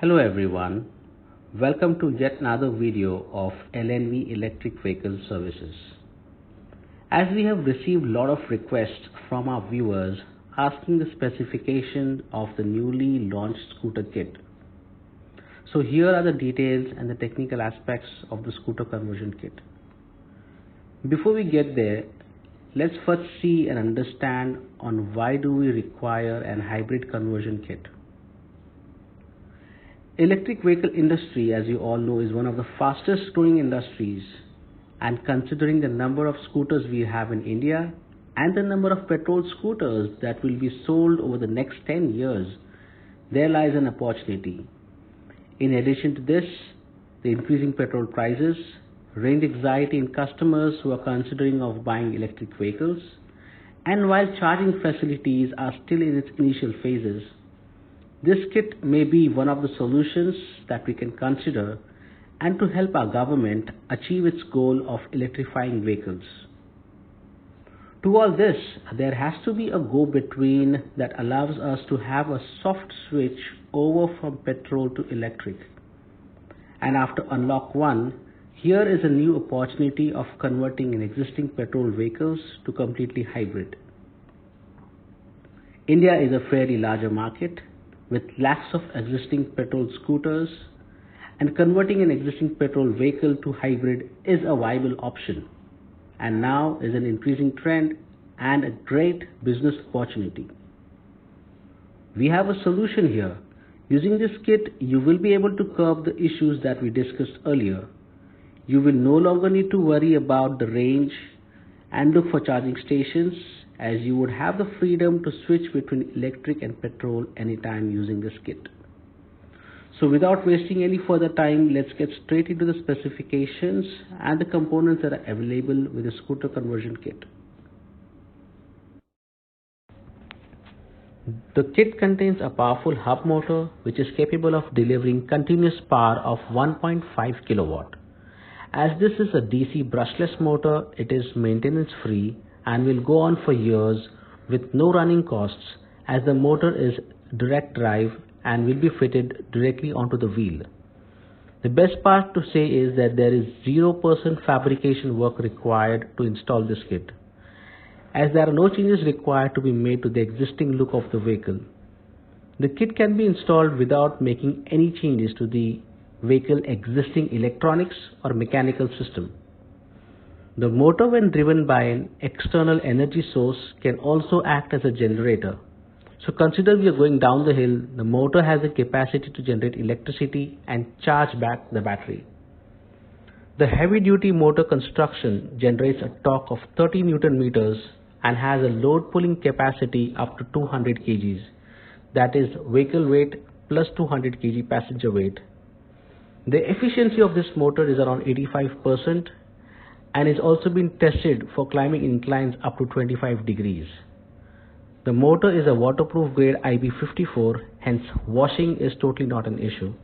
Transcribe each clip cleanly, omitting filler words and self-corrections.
Hello everyone, welcome to yet another video of LNV Electric Vehicle Services. As we have received a lot of requests from our viewers asking the specification of the newly launched scooter kit. So here are the details and the technical aspects of the scooter conversion kit. Before we get there, let's first see and understand on why do we require an hybrid conversion kit. Electric vehicle industry, as you all know, is one of the fastest growing industries, and considering the number of scooters we have in India and the number of petrol scooters that will be sold over the next 10 years, there lies an opportunity. In addition to this, the increasing petrol prices, range anxiety in customers who are considering of buying electric vehicles, and while charging facilities are still in its initial phases, this kit may be one of the solutions that we can consider and to help our government achieve its goal of electrifying vehicles. To all this, there has to be a go-between that allows us to have a soft switch over from petrol to electric. And after unlock 1, here is a new opportunity of converting an existing petrol vehicles to completely hybrid. India is a fairly larger market with lakhs of existing petrol scooters, and converting an existing petrol vehicle to hybrid is a viable option and now is an increasing trend and a great business opportunity. We have a solution here. Using this kit, you will be able to curb the issues that we discussed earlier. You will no longer need to worry about the range and look for charging stations, as you would have the freedom to switch between electric and petrol anytime using this kit. So without wasting any further time, let's get straight into the specifications and the components that are available with the scooter conversion kit. The kit contains a powerful hub motor which is capable of delivering continuous power of 1.5 kilowatt. As this is a DC brushless motor, it is maintenance free and will go on for years with no running costs, as the motor is direct drive and will be fitted directly onto the wheel. The best part to say is that there is 0% fabrication work required to install this kit, as there are no changes required to be made to the existing look of the vehicle. The kit can be installed without making any changes to the vehicle existing electronics or mechanical system. The motor, when driven by an external energy source, can also act as a generator. So consider we are going down the hill, the motor has the capacity to generate electricity and charge back the battery. The heavy duty motor construction generates a torque of 30 Newton meters and has a load pulling capacity up to 200 kgs. That is vehicle weight plus 200 kg passenger weight. The efficiency of this motor is around 85% and is also been tested for climbing inclines up to 25 degrees. The motor is a waterproof grade IP54, hence washing is totally not an issue.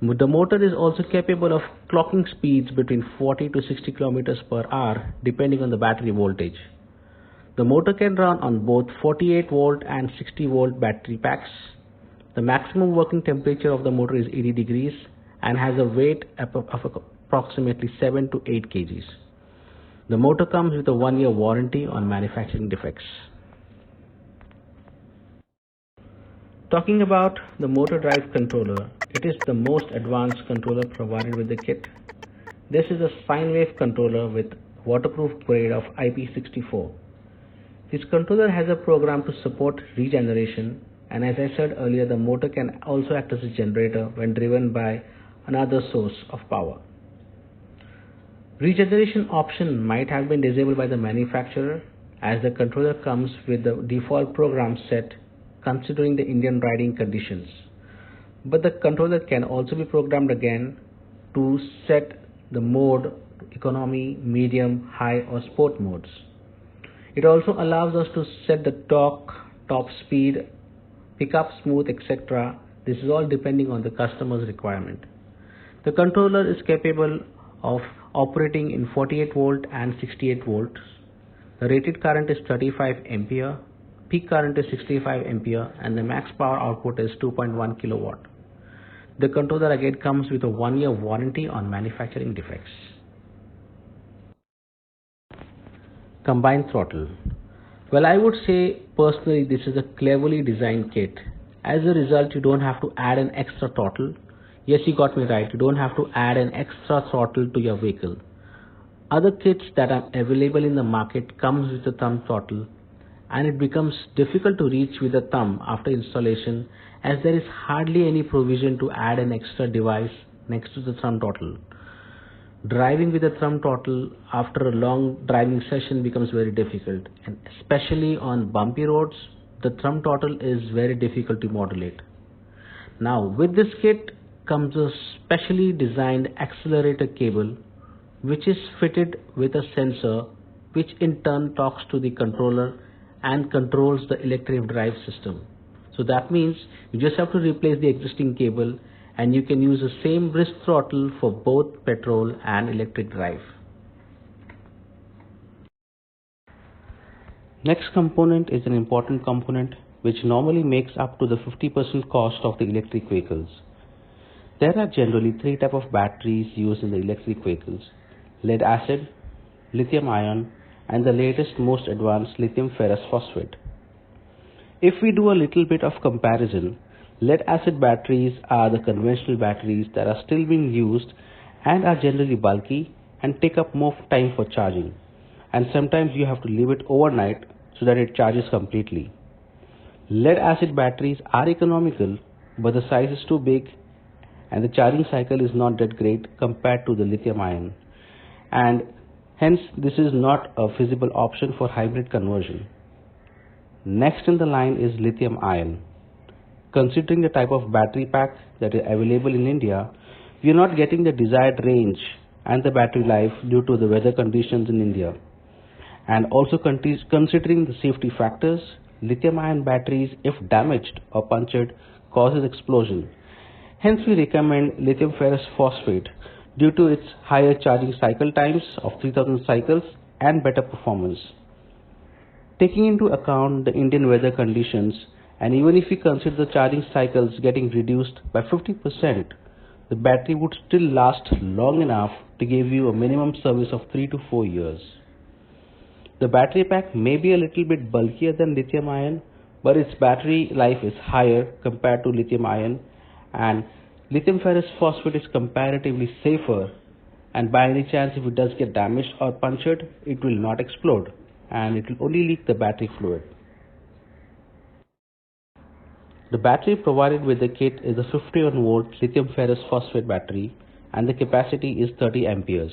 The motor is also capable of clocking speeds between 40 to 60 km per hour depending on the battery voltage. The motor can run on both 48 volt and 60 volt battery packs. The maximum working temperature of the motor is 80 degrees and has a weight of approximately 7 to 8 kgs. The motor comes with a 1-year warranty on manufacturing defects. Talking about the motor drive controller, it is the most advanced controller provided with the kit. This is a sine wave controller with waterproof grade of IP64. This controller has a program to support regeneration, and as I said earlier, the motor can also act as a generator when driven by another source of power. Regeneration option might have been disabled by the manufacturer, as the controller comes with the default program set considering the Indian riding conditions. But the controller can also be programmed again to set the mode economy, medium, high or sport modes. It also allows us to set the torque, top speed, pickup smooth, etc. This is all depending on the customer's requirement. The controller is capable of operating in 48 volt and 68 volts. The rated current is 35 ampere, peak current is 65 ampere and the max power output is 2.1 kilowatt. The controller again comes with a 1-year warranty on manufacturing defects. Combined throttle. Well, I would say personally this is a cleverly designed kit. As a result, you don't have to add an extra throttle. Yes, you got me right. You don't have to add an extra throttle to your vehicle. Other kits that are available in the market comes with a thumb throttle, and it becomes difficult to reach with a thumb after installation, as there is hardly any provision to add an extra device next to the thumb throttle. Driving with a thumb throttle after a long driving session becomes very difficult, and especially on bumpy roads, the thumb throttle is very difficult to modulate. Now, with this kit comes a specially designed accelerator cable which is fitted with a sensor which in turn talks to the controller and controls the electric drive system. So that means you just have to replace the existing cable and you can use the same wrist throttle for both petrol and electric drive. Next component is an important component which normally makes up to the 50% cost of the electric vehicles. There are generally 3 types of batteries used in the electric vehicles: lead acid, lithium ion, and the latest most advanced lithium ferrous phosphate. If we do a little bit of comparison, lead acid batteries are the conventional batteries that are still being used and are generally bulky and take up more time for charging, and sometimes you have to leave it overnight so that it charges completely. Lead acid batteries are economical, but the size is too big and the charging cycle is not that great compared to the lithium ion, and hence this is not a feasible option for hybrid conversion. Next in the line is lithium ion. Considering the type of battery pack that is available in India, we are not getting the desired range and the battery life due to the weather conditions in India. And also considering the safety factors, lithium ion batteries, if damaged or punctured, causes explosion. Hence we recommend lithium ferrous phosphate due to its higher charging cycle times of 3000 cycles and better performance. Taking into account the Indian weather conditions, and even if we consider the charging cycles getting reduced by 50%, the battery would still last long enough to give you a minimum service of 3 to 4 years. The battery pack may be a little bit bulkier than lithium ion, but its battery life is higher compared to lithium ion, and lithium ferrous phosphate is comparatively safer, and by any chance if it does get damaged or punctured, it will not explode and it will only leak the battery fluid. The battery provided with the kit is a 51 volt lithium ferrous phosphate battery and the capacity is 30 amperes.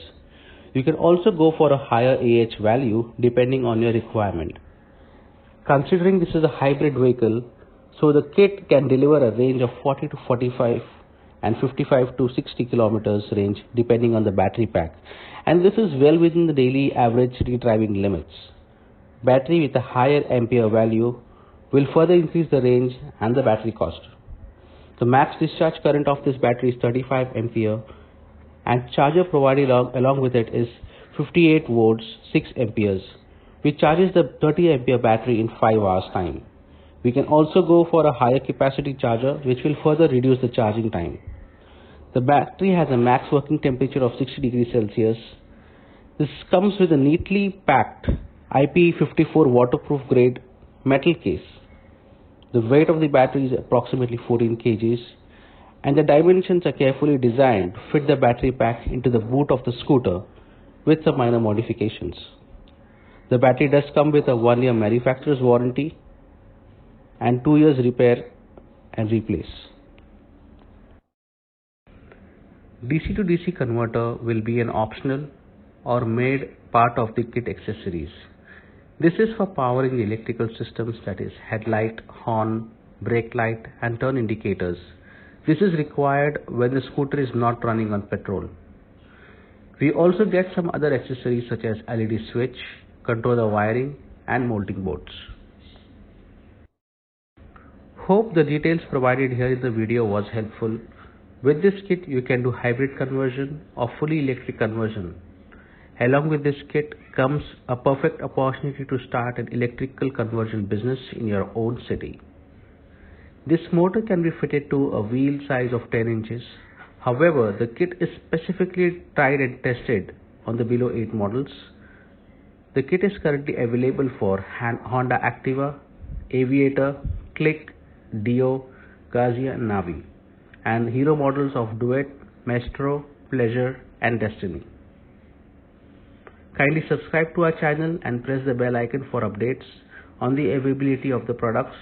You can also go for a higher AH value depending on your requirement. Considering this is a hybrid vehicle, so the kit can deliver a range of 40 to 45 and 55 to 60 kilometers range depending on the battery pack, and this is well within the daily average city driving limits. Battery with a higher ampere value will further increase the range and the battery cost. The max discharge current of this battery is 35 ampere and charger provided along with it is 58 volts 6 amperes, which charges the 30 ampere battery in 5 hours time. We can also go for a higher capacity charger which will further reduce the charging time. The battery has a max working temperature of 60 degrees Celsius. This comes with a neatly packed IP54 waterproof grade metal case. The weight of the battery is approximately 14 kgs and the dimensions are carefully designed to fit the battery pack into the boot of the scooter with some minor modifications. The battery does come with a 1-year manufacturer's warranty and 2 years repair and replace. DC to DC converter will be an optional or made part of the kit accessories. This is for powering the electrical systems, that is headlight, horn, brake light and turn indicators. This is required when the scooter is not running on petrol. We also get some other accessories such as LED switch, controller wiring and mounting boards. Hope the details provided here in the video was helpful. With this kit you can do hybrid conversion or fully electric conversion. Along with this kit comes a perfect opportunity to start an electrical conversion business in your own city. This motor can be fitted to a wheel size of 10 inches. However, the kit is specifically tried and tested on the below 8 models. The kit is currently available for Honda Activa, Aviator, Click, Dio, Grazia and Navi, and hero models of Duet, Maestro, Pleasure and Destiny. Kindly subscribe to our channel and press the bell icon for updates on the availability of the products.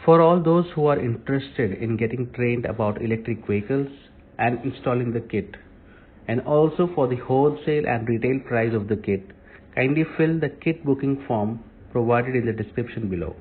For all those who are interested in getting trained about electric vehicles and installing the kit, and also for the wholesale and retail price of the kit, kindly fill the kit booking form provided in the description below.